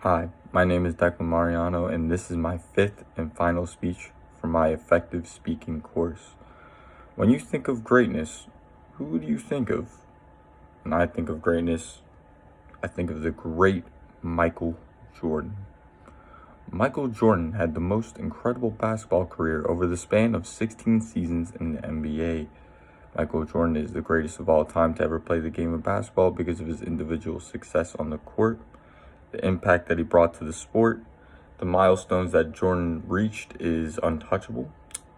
Hi, my name is Declan Mariano, and this is my fifth and final speech for my effective speaking course. When you think of greatness, who do you think of? When I think of greatness, I think of the great Michael Jordan. Michael Jordan had the most incredible basketball career over the span of 16 seasons in the NBA. Michael Jordan is the greatest of all time to ever play the game of basketball because of his individual success on the court, the impact that he brought to the sport, the milestones that Jordan reached is untouchable,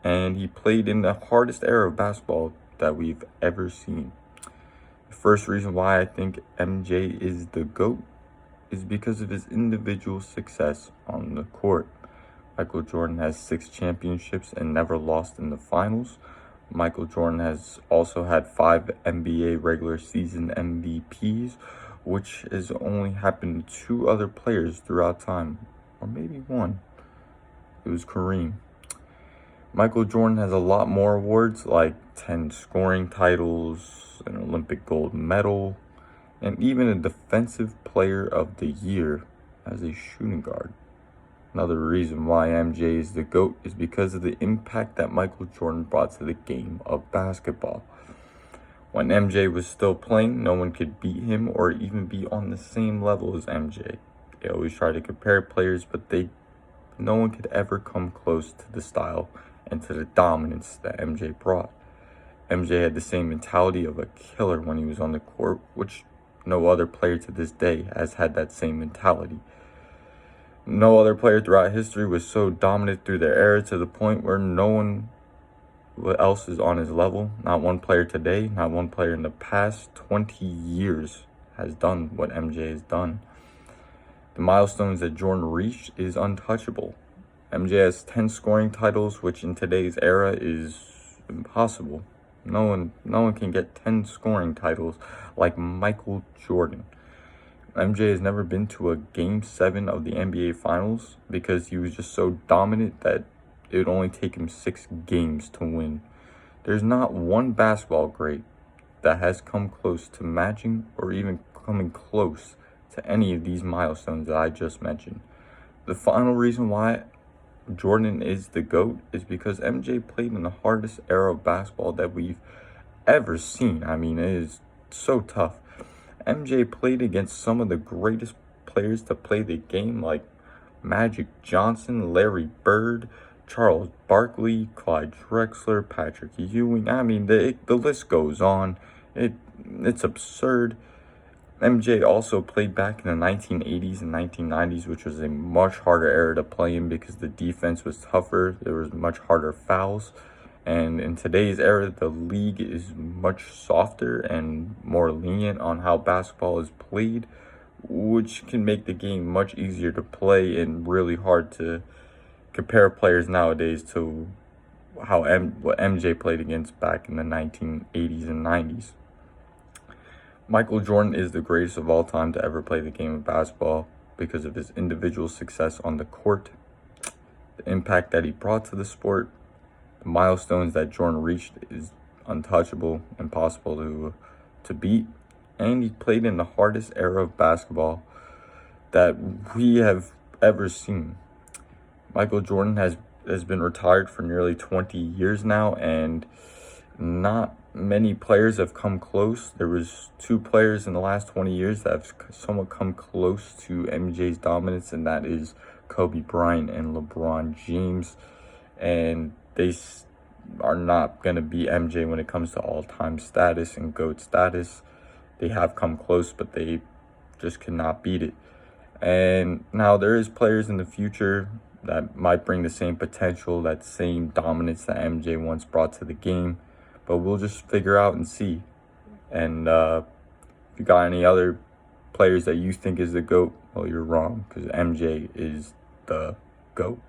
and he played in the hardest era of basketball that we've ever seen. The first reason why I think MJ is the GOAT is because of his individual success on the court. Michael Jordan has 6 championships and never lost in the finals. Michael Jordan has also had 5 NBA regular season MVPs, which has only happened to 2 other players throughout time, or maybe one. It was Kareem. Michael Jordan has a lot more awards, like 10 scoring titles, an Olympic gold medal, and even a Defensive Player of the Year as a shooting guard. Another reason why MJ is the GOAT is because of the impact that Michael Jordan brought to the game of basketball. When MJ was still playing, no one could beat him or even be on the same level as MJ. They always try to compare players, but no one could ever come close to the style and to the dominance that MJ brought. MJ had the same mentality of a killer when he was on the court, which no other player to this day has had that same mentality. No other player throughout history was so dominant through their era to the point where no one else is on his level. Not one player today, not one player in the past 20 years has done what MJ has done. The milestones that Jordan reached is untouchable. MJ has 10 scoring titles, which in today's era is impossible. No one can get 10 scoring titles like Michael Jordan. MJ has never been to a Game 7 of the NBA Finals because he was just so dominant that it would only take him 6 games to win. There's not one basketball great that has come close to matching or even coming close to any of these milestones that I just mentioned. The final reason why Jordan is the GOAT is because MJ played in the hardest era of basketball that we've ever seen. I mean, it is so tough. MJ played against some of the greatest players to play the game, like Magic Johnson, Larry Bird, Charles Barkley, Clyde Drexler, Patrick Ewing. I mean, the list goes on. It's absurd. MJ also played back in the 1980s and 1990s, which was a much harder era to play in because the defense was tougher. There was much harder fouls. And in today's era, the league is much softer and more lenient on how basketball is played, which can make the game much easier to play and really hard to compare players nowadays to what MJ played against back in the 1980s and 90s. Michael Jordan is the greatest of all time to ever play the game of basketball because of his individual success on the court, the impact that he brought to the sport. The milestones that Jordan reached is untouchable, impossible to beat, and he played in the hardest era of basketball that we have ever seen. Michael Jordan has been retired for nearly 20 years now, and not many players have come close. There was 2 players in the last 20 years that have somewhat come close to MJ's dominance, and that is Kobe Bryant and LeBron James. And they are not going to be MJ when it comes to all-time status and GOAT status. They have come close, but they just cannot beat it. And now there is players in the future that might bring the same potential, that same dominance that MJ once brought to the game. But we'll just figure out and see. And if you got any other players that you think is the GOAT, well, you're wrong, because MJ is the GOAT.